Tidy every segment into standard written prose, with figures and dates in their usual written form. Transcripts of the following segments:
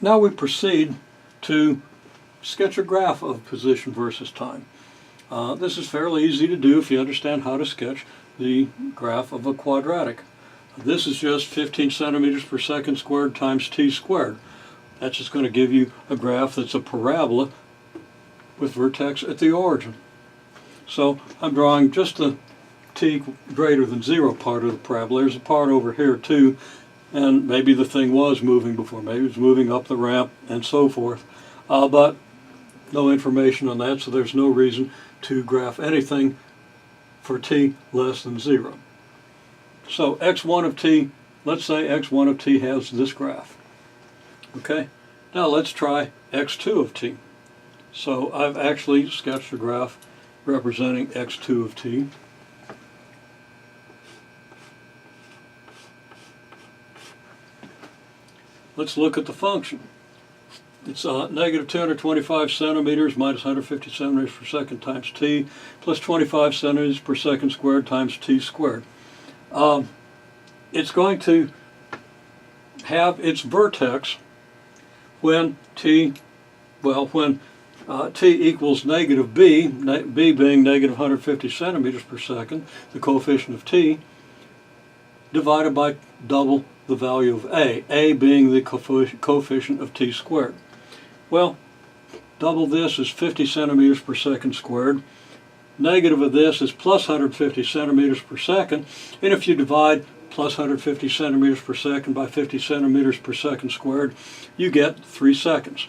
Now we proceed to sketch a graph of position versus time. This is fairly easy to do if you understand how to sketch the graph of a quadratic. This is just 15 centimeters per second squared times t squared. That's just going to give you a graph that's a parabola with vertex at the origin. So I'm drawing just the t greater than 0 part of the parabola. There's a part over here too, and maybe the thing was moving before. Maybe it was moving up the ramp and so forth. But no information on that, so there's no reason to graph anything for t less than 0. So x1 of t, let's say x1 of t has this graph. Okay, now let's try x2 of t. So I've actually sketched a graph representing x2 of t. Let's look at the function. It's negative 225 centimeters minus 150 centimeters per second times t plus 25 centimeters per second squared times t squared. It's going to have its vertex when t equals negative b, b being negative 150 centimeters per second, the coefficient of t, divided by double the value of a being the coefficient of t squared. Well, double this is 50 centimeters per second squared. Negative of this is plus 150 centimeters per second, and if you divide plus 150 centimeters per second by 50 centimeters per second squared, you get 3 seconds.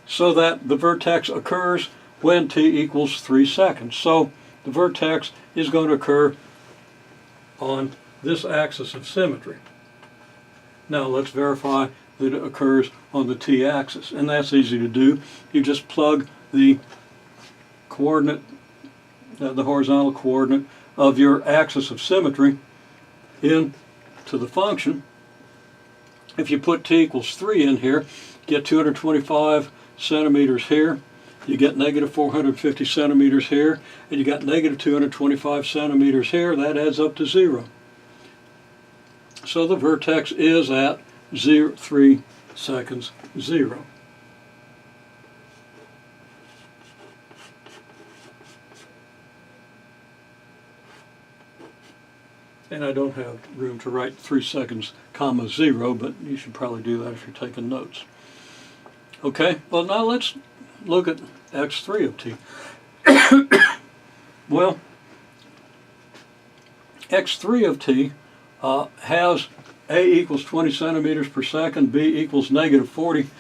So that the vertex occurs when t equals 3 seconds. So the vertex is going to occur on this axis of symmetry. Now let's verify that it occurs on the t-axis, and that's easy to do. You just plug the coordinate, the horizontal coordinate of your axis of symmetry into the function. If you put t equals 3 in here, get 225 centimeters here, you get negative 450 centimeters here, and you got negative 225 centimeters here. That adds up to 0. So the vertex is at 3 seconds 0. And I don't have room to write 3 seconds, comma 0, but you should probably do that if you're taking notes. Okay, well now let's look at x3 of t. Well, x3 of t has a equals 20 centimeters per second, b equals negative 40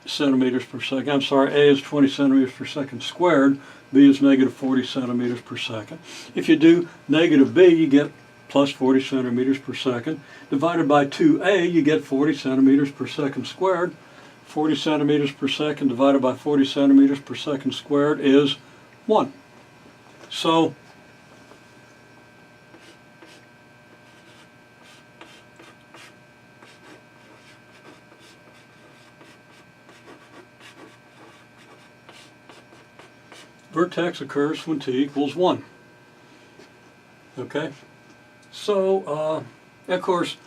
centimeters per second. I'm sorry, a is 20 centimeters per second squared, b is negative 40 centimeters per second. If you do negative b, you get plus 40 centimeters per second. Divided by 2a, you get 40 centimeters per second squared. 40 centimeters per second divided by 40 centimeters per second squared is 1. So vertex occurs when t equals 1. Okay? So, of course,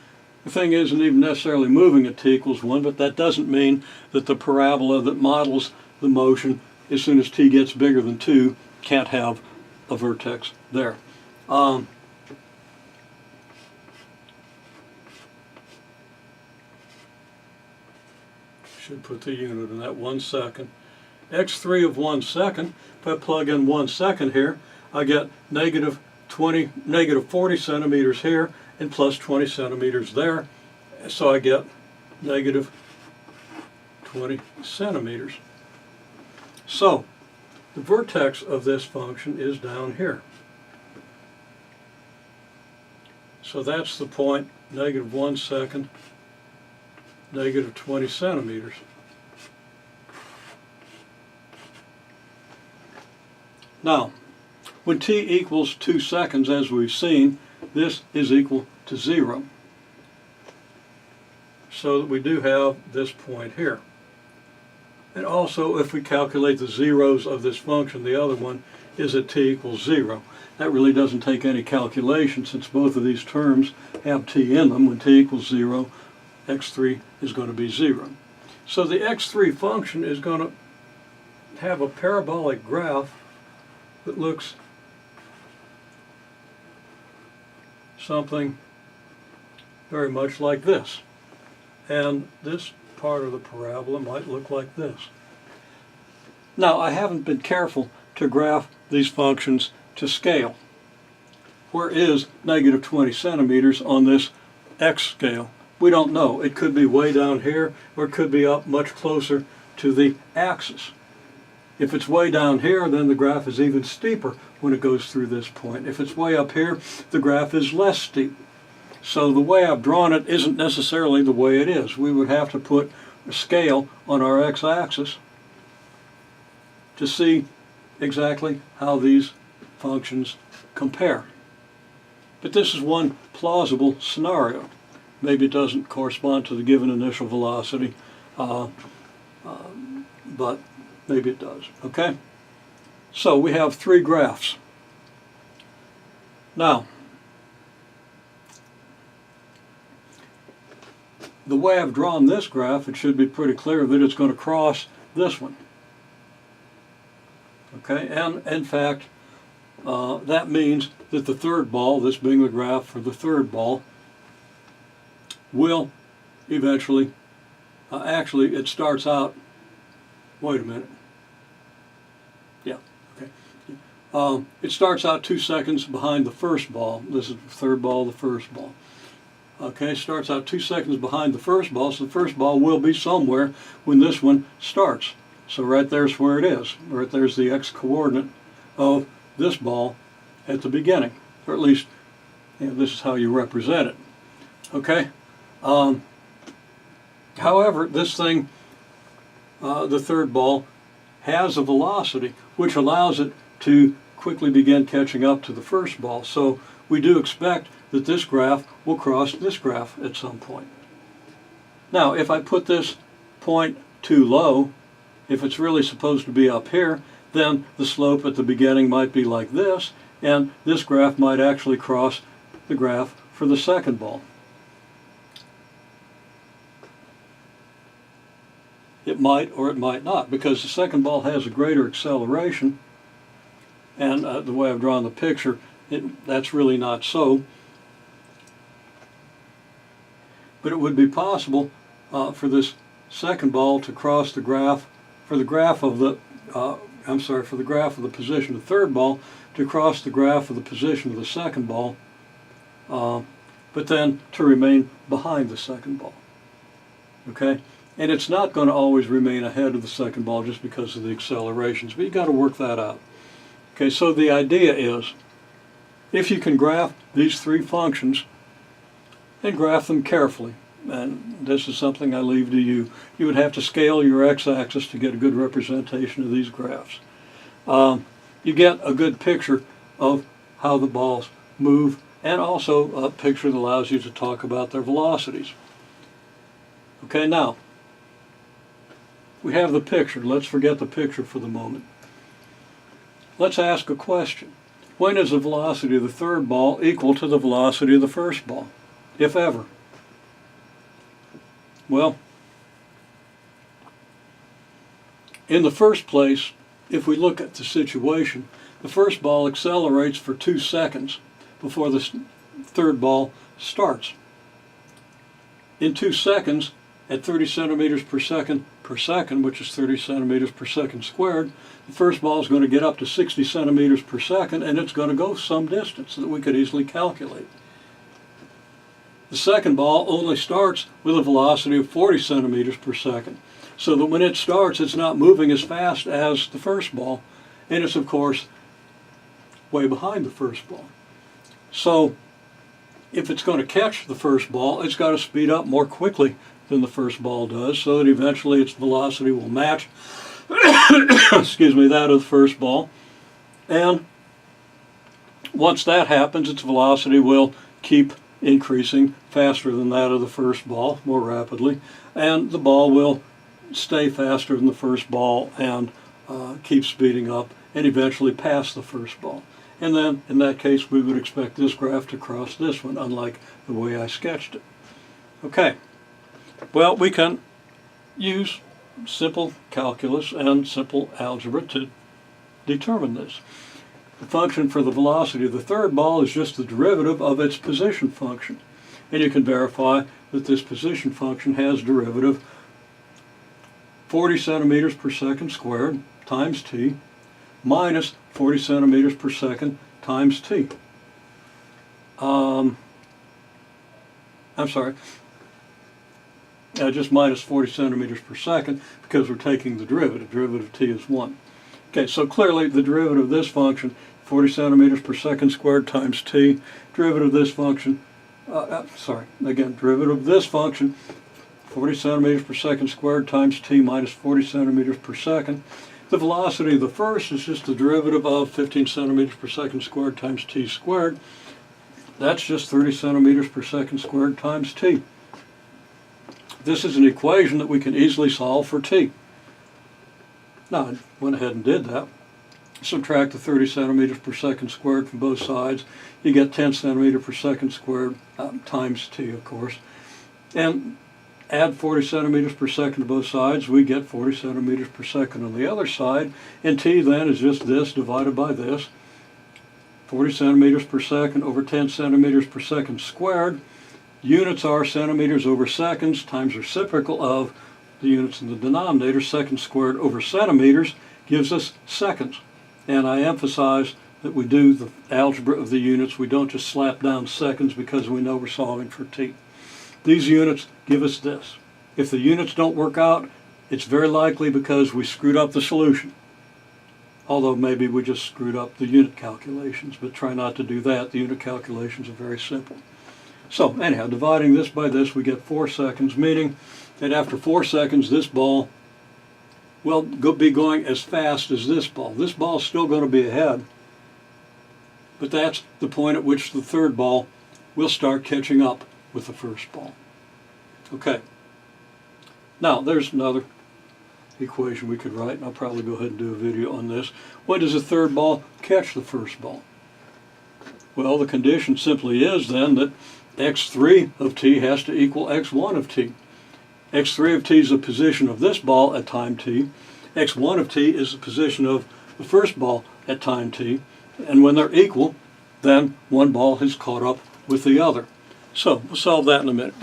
the thing isn't even necessarily moving at t equals 1, but that doesn't mean that the parabola that models the motion as soon as t gets bigger than 2 can't have a vertex there. Should put the unit in that 1 second. x3 of 1 second, if I plug in 1 second here, I get negative 40 centimeters here and plus 20 centimeters there, so I get negative 20 centimeters. So the vertex of this function is down here. So that's the point, negative 1 second, negative 20 centimeters. Now, when t equals 2 seconds, as we've seen, this is equal to 0. So that we do have this point here. And also, if we calculate the zeros of this function, the other one is at t equals 0. That really doesn't take any calculation since both of these terms have t in them. When t equals 0, x3 is going to be 0. So the x3 function is going to have a parabolic graph that looks something very much like this. And this part of the parabola might look like this. Now, I haven't been careful to graph these functions to scale. Where is negative 20 centimeters on this x scale? We don't know. It could be way down here, or it could be up much closer to the axis. If it's way down here, then the graph is even steeper when it goes through this point. If it's way up here, the graph is less steep. So the way I've drawn it isn't necessarily the way it is. We would have to put a scale on our x-axis to see exactly how these functions compare. But this is one plausible scenario. Maybe it doesn't correspond to the given initial velocity, but maybe it does. Okay? So we have three graphs. Now, the way I've drawn this graph, it should be pretty clear that it's going to cross this one. Okay, and in fact, that means that the third ball, this being the graph for the third ball, will eventually, actually it starts out, wait a minute, yeah, okay. It starts out 2 seconds behind the first ball. This is the third ball, the first ball. Okay, starts out 2 seconds behind the first ball, so the first ball will be somewhere when this one starts. So right there's where it is. Right there's the x-coordinate of this ball at the beginning. Or at least, you know, this is how you represent it. Okay? However, this thing, the third ball, has a velocity which allows it to quickly begin catching up to the first ball. So we do expect that this graph will cross this graph at some point. Now, if I put this point too low, if it's really supposed to be up here, then the slope at the beginning might be like this, and this graph might actually cross the graph for the second ball. It might or it might not, because the second ball has a greater acceleration, and the way I've drawn the picture, that's really not so. But it would be possible for this second ball to cross the graph, for the graph of the, for the graph of the position of the third ball to cross the graph of the position of the second ball, but then to remain behind the second ball. Okay? And it's not going to always remain ahead of the second ball just because of the accelerations, but you've got to work that out. Okay, so the idea is, if you can graph these three functions, and graph them carefully, and this is something I leave to you, you would have to scale your x-axis to get a good representation of these graphs. You get a good picture of how the balls move, and also a picture that allows you to talk about their velocities. Okay, now, we have the picture. Let's forget the picture for the moment. Let's ask a question. When is the velocity of the third ball equal to the velocity of the first ball, if ever? Well, in the first place, if we look at the situation, the first ball accelerates for 2 seconds before the third ball starts. In 2 seconds, at 30 centimeters per second, which is 30 centimeters per second squared, the first ball is going to get up to 60 centimeters per second, and it's going to go some distance that we could easily calculate. The second ball only starts with a velocity of 40 centimeters per second, so that when it starts, it's not moving as fast as the first ball, and it's, of course, way behind the first ball. So if it's going to catch the first ball, it's got to speed up more quickly than the first ball does, so that eventually its velocity will match excuse me, that of the first ball. And once that happens, its velocity will keep increasing faster than that of the first ball, more rapidly, and the ball will stay faster than the first ball and keep speeding up and eventually pass the first ball. And then, in that case, we would expect this graph to cross this one, unlike the way I sketched it. Okay. Well, we can use simple calculus and simple algebra to determine this. The function for the velocity of the third ball is just the derivative of its position function. And you can verify that this position function has derivative 40 centimeters per second squared times t minus 40 centimeters per second times t. I'm sorry, just minus 40 centimeters per second because we're taking the derivative. Derivative of t is 1. Okay, so clearly the derivative of this function, 40 centimeters per second squared times t, derivative of this function, derivative of this function, 40 centimeters per second squared times t minus 40 centimeters per second. The velocity of the first is just the derivative of 15 centimeters per second squared times t squared. That's just 30 centimeters per second squared times t. This is an equation that we can easily solve for t. Now, I went ahead and did that. Subtract the 30 centimeters per second squared from both sides. You get 10 centimeters per second squared times t, of course. And add 40 centimeters per second to both sides. We get 40 centimeters per second on the other side. And t then is just this divided by this. 40 centimeters per second over 10 centimeters per second squared. Units are centimeters over seconds times reciprocal of the units in the denominator. Seconds squared over centimeters gives us seconds. And I emphasize that we do the algebra of the units. We don't just slap down seconds because we know we're solving for t. These units give us this. If the units don't work out, it's very likely because we screwed up the solution. Although maybe we just screwed up the unit calculations, but try not to do that. The unit calculations are very simple. So anyhow, dividing this by this, we get 4 seconds, meaning that after 4 seconds, this ball will be going as fast as this ball. This ball is still going to be ahead, but that's the point at which the third ball will start catching up with the first ball. Okay. Now, there's another equation we could write, and I'll probably go ahead and do a video on this. When does the third ball catch the first ball? Well, the condition simply is then that x3 of t has to equal x1 of t. x3 of t is the position of this ball at time t. x1 of t is the position of the first ball at time t. And when they're equal, then one ball has caught up with the other. So we'll solve that in a minute.